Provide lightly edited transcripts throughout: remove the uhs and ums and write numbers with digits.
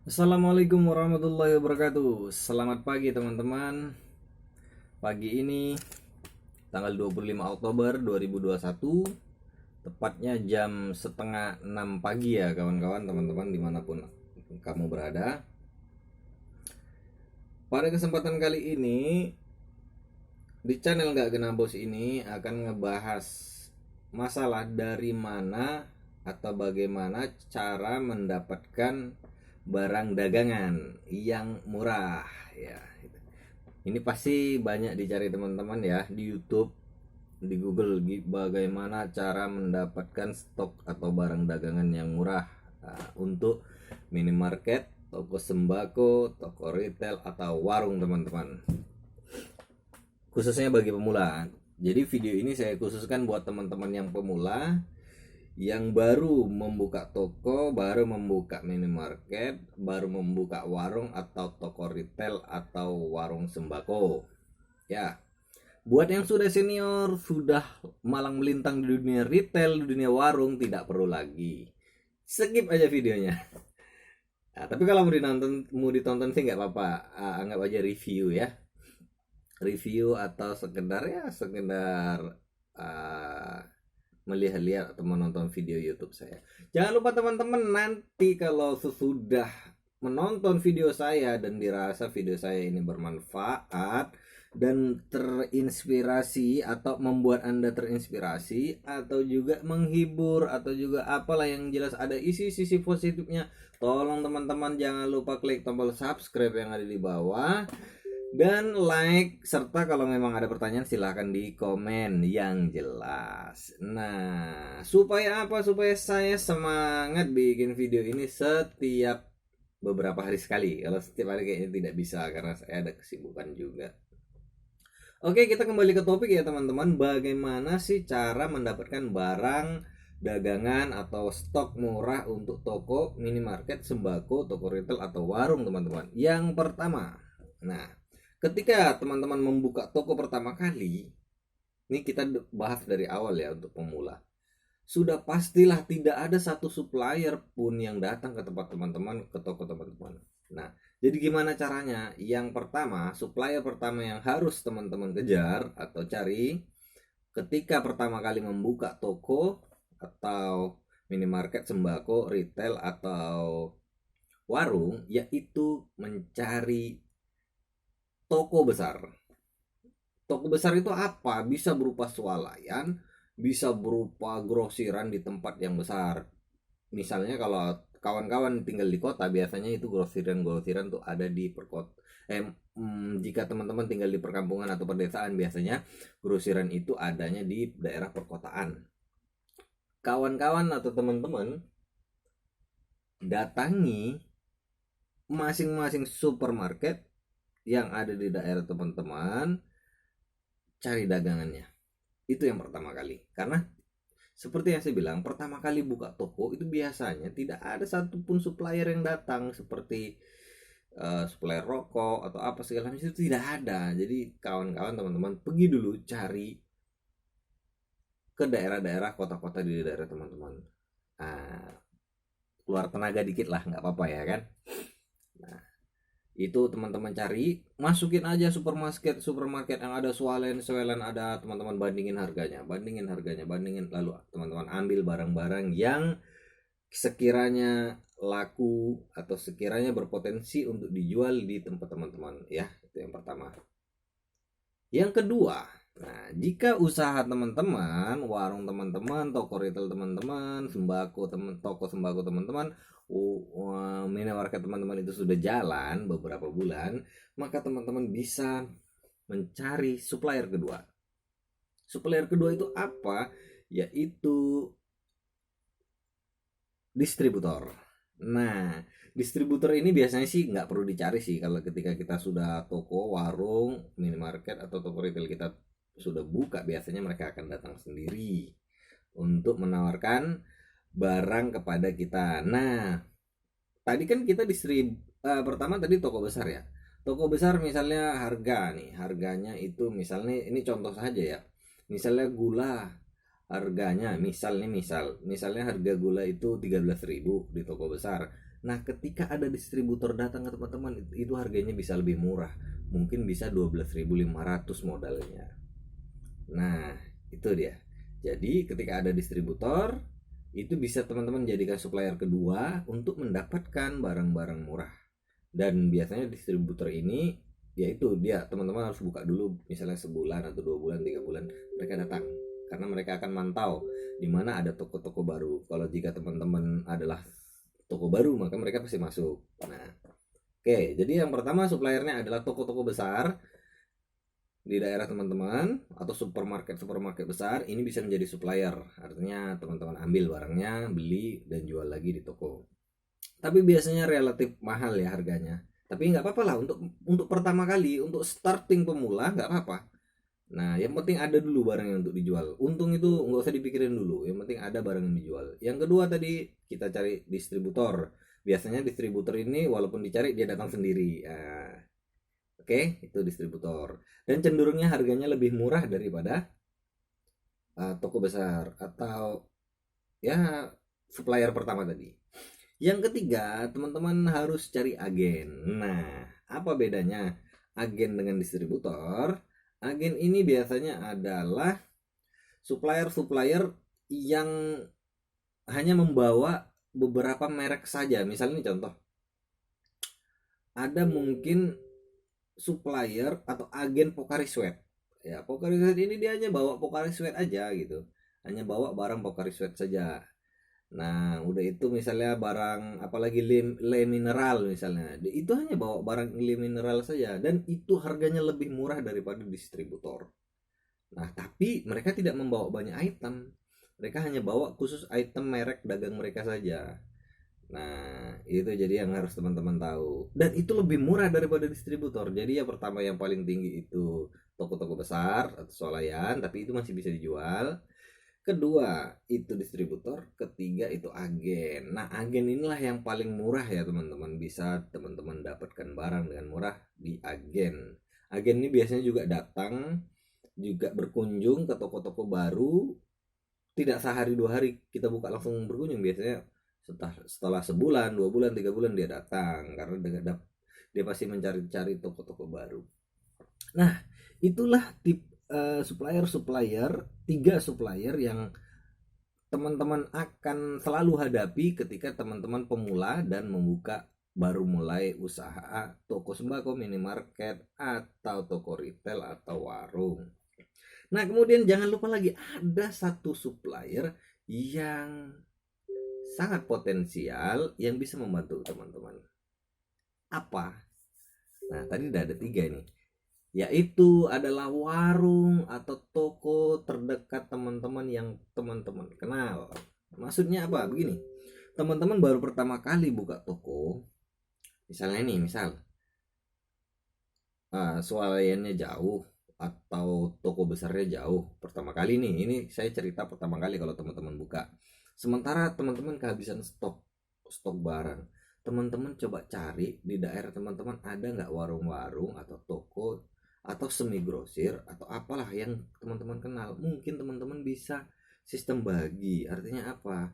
Assalamualaikum warahmatullahi wabarakatuh. Selamat pagi teman-teman. Pagi ini tanggal 25 Oktober 2021, tepatnya jam setengah 6 pagi ya kawan-kawan, teman-teman dimanapun kamu berada. Pada kesempatan kali ini di channel Gak Kena Bos ini akan ngebahas masalah dari mana atau bagaimana cara mendapatkan barang dagangan yang murah ya. Ini pasti banyak dicari teman-teman ya di YouTube, di Google, bagaimana cara mendapatkan stok atau barang dagangan yang murah untuk minimarket, toko sembako, toko retail atau warung teman-teman. Khususnya bagi pemula. Jadi video ini saya khususkan buat teman-teman yang pemula yang baru membuka toko, baru membuka minimarket, baru membuka warung atau toko retail atau warung sembako. Ya, buat yang sudah senior, sudah malang melintang di dunia retail, di dunia warung, tidak perlu lagi. Skip aja videonya. Nah, tapi kalau mau ditonton sih nggak apa-apa. Anggap aja review ya. Review atau sekedar uh, melihat-lihat atau menonton video YouTube saya. Jangan lupa teman-teman, nanti kalau sesudah menonton video saya dan dirasa video saya ini bermanfaat dan terinspirasi atau membuat Anda terinspirasi atau juga menghibur atau juga apalah yang jelas ada isi-isi positifnya, tolong teman-teman jangan lupa klik tombol subscribe yang ada di bawah dan like, serta kalau memang ada pertanyaan silahkan di komen yang jelas. Nah, supaya apa? Supaya saya semangat bikin video ini setiap beberapa hari sekali. Kalau setiap hari kayaknya tidak bisa karena saya ada kesibukan juga. Oke, kita kembali ke topik ya teman-teman. Bagaimana sih cara mendapatkan barang dagangan atau stok murah untuk toko, minimarket, sembako, toko retail atau warung teman-teman? Yang pertama, nah, ketika teman-teman membuka toko pertama kali, ini kita bahas dari awal ya untuk pemula. Sudah pastilah tidak ada satu supplier pun yang datang ke tempat teman-teman, ke toko teman-teman. Nah, jadi gimana caranya? Yang pertama, supplier pertama yang harus teman-teman kejar atau cari ketika pertama kali membuka toko atau minimarket, sembako, retail atau warung, yaitu mencari toko besar. Toko besar itu apa? Bisa berupa swalayan, bisa berupa grosiran di tempat yang besar. Misalnya kalau kawan-kawan tinggal di kota, biasanya itu grosiran-grosiran tuh ada di perkot. Jika teman-teman tinggal di perkampungan atau pedesaan, biasanya grosiran itu adanya di daerah perkotaan. Kawan-kawan atau teman-teman datangi masing-masing supermarket yang ada di daerah teman-teman, cari dagangannya. Itu yang pertama kali. Karena seperti yang saya bilang, pertama kali buka toko itu biasanya tidak ada satupun supplier yang datang seperti supplier rokok atau apa segala macam, itu tidak ada. Jadi kawan-kawan teman-teman pergi dulu cari ke daerah-daerah kota-kota di daerah teman-teman. Nah, keluar tenaga dikit lah, nggak apa-apa ya kan. Nah, itu teman-teman cari, masukin aja supermarket yang ada swalen ada, teman-teman bandingin, lalu teman-teman ambil barang-barang yang sekiranya laku atau sekiranya berpotensi untuk dijual di tempat teman-teman ya. Itu yang pertama. Yang kedua, nah, jika usaha teman-teman, warung teman-teman, toko retail teman-teman, toko sembako teman-teman, minimarket teman-teman itu sudah jalan beberapa bulan, maka teman-teman bisa mencari supplier kedua. Supplier kedua itu apa? Yaitu distributor. Nah, distributor ini biasanya sih nggak perlu dicari sih kalau ketika kita sudah toko, warung, minimarket atau toko retail kita sudah buka, biasanya mereka akan datang sendiri untuk menawarkan barang kepada kita. Nah, tadi kan kita pertama tadi toko besar ya. Toko besar misalnya harganya itu misalnya ini contoh saja ya. Misalnya gula harganya misalnya harga gula itu 13.000 di toko besar. Nah, ketika ada distributor datang ke teman-teman, itu harganya bisa lebih murah. Mungkin bisa 12.500 modalnya. Nah, itu dia. Jadi, ketika ada distributor, itu bisa teman-teman jadikan supplier kedua untuk mendapatkan barang-barang murah. Dan biasanya distributor ini, yaitu dia teman-teman harus buka dulu, misalnya sebulan atau 2 bulan, 3 bulan mereka datang, karena mereka akan mantau di mana ada toko-toko baru. Kalau jika teman-teman adalah toko baru, maka mereka pasti masuk. Nah, oke, jadi yang pertama suppliernya adalah toko-toko besar di daerah teman-teman atau supermarket besar. Ini bisa menjadi supplier, artinya teman-teman ambil barangnya, beli dan jual lagi di toko. Tapi biasanya relatif mahal ya harganya. Tapi nggak apa-apa lah, untuk pertama kali, untuk starting pemula nggak apa-apa. Nah, yang penting ada dulu barang yang untuk dijual. Untung itu nggak usah dipikirin dulu. Yang penting ada barang yang dijual. Yang kedua tadi kita cari distributor. Biasanya distributor ini walaupun dicari dia datang sendiri. Nah, oke, itu distributor. Dan cenderungnya harganya lebih murah daripada toko besar atau ya supplier pertama tadi. Yang ketiga, teman-teman harus cari agen. Nah, apa bedanya agen dengan distributor? Agen ini biasanya adalah supplier-supplier yang hanya membawa beberapa merek saja. Misalnya contoh, ada mungkin supplier atau agen Pocari Sweat. Ya, Pocari Sweat ini dia hanya bawa Pocari Sweat aja gitu. Hanya bawa barang Pocari Sweat saja. Nah, udah itu misalnya barang apalagi le mineral misalnya, itu hanya bawa barang le mineral saja dan itu harganya lebih murah daripada distributor. Nah, tapi mereka tidak membawa banyak item. Mereka hanya bawa khusus item merek dagang mereka saja. Nah, itu jadi yang harus teman-teman tahu. Dan itu lebih murah daripada distributor. Jadi yang pertama yang paling tinggi itu toko-toko besar atau swalayan, tapi itu masih bisa dijual. Kedua itu distributor, ketiga itu agen. Nah, agen inilah yang paling murah ya teman-teman. Bisa teman-teman dapatkan barang dengan murah di agen. Agen ini biasanya juga datang, juga berkunjung ke toko-toko baru. Tidak sehari 2 hari kita buka langsung berkunjung. Biasanya setelah sebulan, 2 bulan, 3 bulan dia datang karena dia pasti mencari-cari toko-toko baru. Nah, itulah tip supplier-supplier, 3 supplier yang teman-teman akan selalu hadapi ketika teman-teman pemula dan baru mulai usaha toko sembako, minimarket, atau toko retail atau warung. Nah, kemudian jangan lupa lagi ada satu supplier yang sangat potensial yang bisa membantu teman-teman. Apa? Nah, tadi udah ada 3 ini, yaitu adalah warung atau toko terdekat teman-teman yang teman-teman kenal. Maksudnya apa? Begini, teman-teman baru pertama kali buka toko, misalnya nih, swalayannya jauh atau toko besarnya jauh. Pertama kali nih, ini saya cerita pertama kali kalau teman-teman buka. Sementara teman-teman kehabisan stok barang, teman-teman coba cari di daerah teman-teman ada nggak warung-warung atau toko atau semi grosir atau apalah yang teman-teman kenal. Mungkin teman-teman bisa sistem bagi. Artinya apa?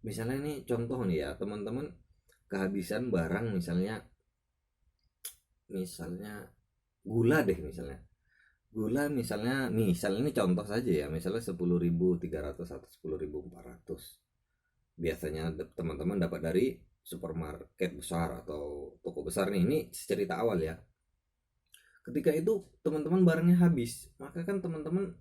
Misalnya ini contoh nih ya, teman-teman kehabisan barang, misalnya gula deh, misalnya ini contoh saja ya, misalnya 10.300 atau 10.400. Biasanya teman-teman dapat dari supermarket besar atau toko besar nih. Ini cerita awal ya. Ketika itu teman-teman barangnya habis, maka kan teman-teman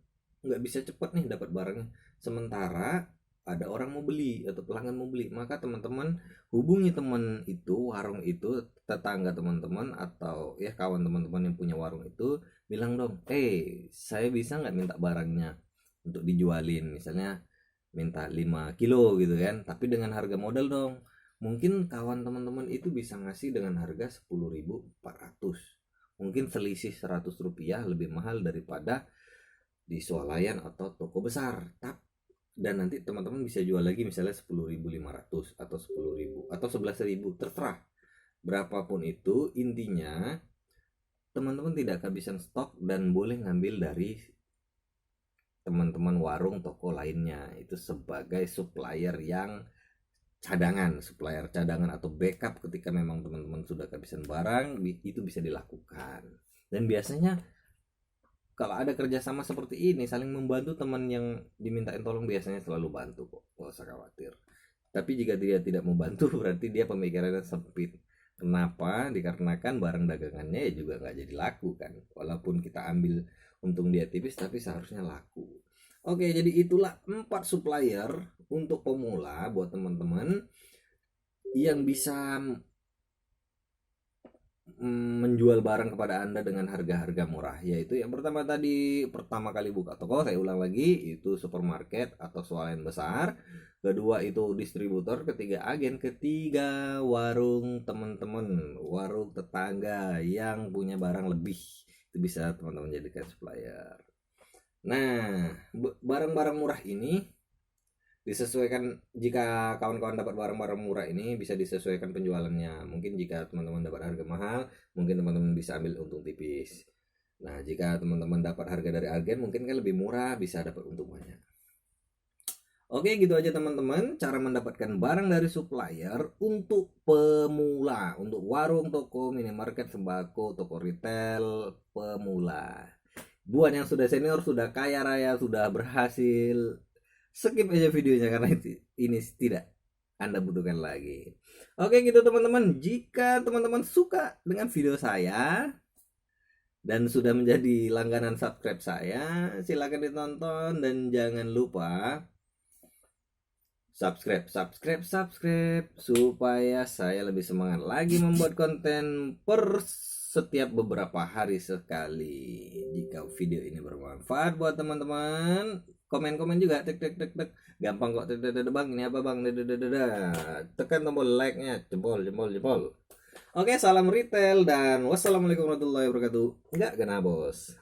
nggak bisa cepat nih dapat barangnya. Sementara ada orang mau beli atau pelanggan mau beli, maka teman-teman hubungi teman itu, warung itu, tetangga teman-teman atau ya kawan teman-teman yang punya warung itu, bilang dong, saya bisa nggak minta barangnya untuk dijualin, misalnya minta 5 kilo gitu kan, tapi dengan harga modal dong. Mungkin kawan teman-teman itu bisa ngasih dengan harga 10.400, mungkin selisih 100 rupiah lebih mahal daripada di swalayan atau toko besar. Dan nanti teman-teman bisa jual lagi misalnya 10.500 atau 10.000 atau 11.000, terserah berapapun itu. Intinya teman-teman tidak kehabisan stok dan boleh ngambil dari teman-teman warung toko lainnya itu sebagai supplier yang cadangan, supplier cadangan atau backup ketika memang teman-teman sudah kehabisan barang, itu bisa dilakukan. Dan biasanya kalau ada kerjasama seperti ini, saling membantu, teman yang dimintain tolong biasanya selalu bantu kok, nggak usah khawatir. Tapi jika dia tidak membantu berarti dia pemikirannya sempit. Kenapa? Dikarenakan barang dagangannya ya juga nggak jadi laku kan. Walaupun kita ambil untung dia tipis, tapi seharusnya laku. Oke, jadi itulah 4 supplier untuk pemula buat teman-teman yang bisa menjual barang kepada Anda dengan harga-harga murah. Yaitu yang pertama tadi, pertama kali buka toko, saya ulang lagi, itu supermarket atau swalayan besar. Kedua itu distributor, ketiga agen, ketiga warung teman-teman, warung tetangga yang punya barang lebih. Itu bisa teman-teman jadikan supplier. Nah, barang-barang murah ini disesuaikan, jika kawan-kawan dapat barang-barang murah ini bisa disesuaikan penjualannya. Mungkin jika teman-teman dapat harga mahal, mungkin teman-teman bisa ambil untung tipis. Nah, jika teman-teman dapat harga dari agen, mungkin kan lebih murah, bisa dapat untung banyak. Oke, gitu aja teman-teman, cara mendapatkan barang dari supplier untuk pemula, untuk warung, toko, minimarket, sembako, toko retail pemula. Buat yang sudah senior, sudah kaya raya, sudah berhasil, skip aja videonya karena ini tidak Anda butuhkan lagi. Oke gitu teman-teman, jika teman-teman suka dengan video saya dan sudah menjadi langganan subscribe saya, silahkan ditonton dan jangan lupa subscribe supaya saya lebih semangat lagi membuat konten per setiap beberapa hari sekali. Jika video ini bermanfaat buat teman-teman, komen-komen juga, tek gampang kok, bang ini apa bang, tekan tombol like-nya, jempol. Oke, salam retail dan wassalamualaikum warahmatullahi wabarakatuh. Enggak kena bos.